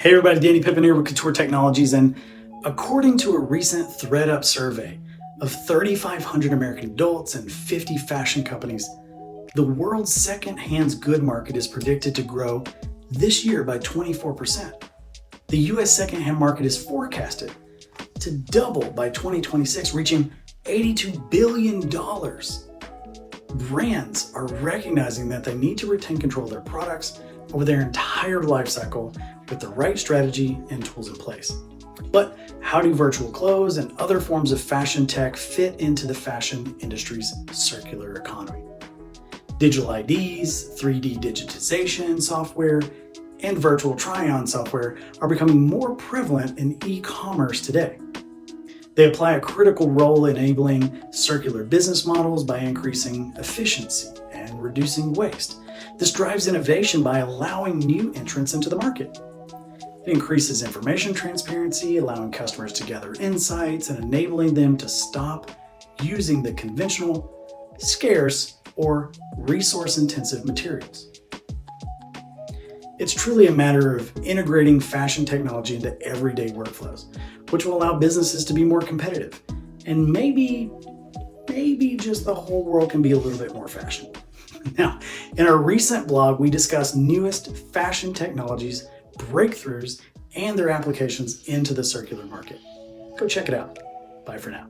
Hey everybody, Danny Pippin here with Couture Technologies, and according to a recent ThreadUp survey of 3,500 American adults and 50 fashion companies, the world's second-hand good market is predicted to grow this year by 24%. The US second-hand market is forecasted to double by 2026, reaching $82 billion. Brands are recognizing that they need to retain control of their products over their entire life cycle with the right strategy and tools in place. But how do virtual clothes and other forms of fashion tech fit into the fashion industry's circular economy? Digital IDs, 3D digitization software, and virtual try-on software are becoming more prevalent in e-commerce today. They apply a critical role in enabling circular business models by increasing efficiency and reducing waste. This drives innovation by allowing new entrants into the market. It increases information transparency, allowing customers to gather insights and enabling them to stop using the conventional, scarce, or resource-intensive materials. It's truly a matter of integrating fashion technology into everyday workflows, which will allow businesses to be more competitive. And maybe just the whole world can be a little bit more fashionable. Now, in our recent blog, we discussed newest fashion technologies, breakthroughs, and their applications into the circular market. Go check it out. Bye for now.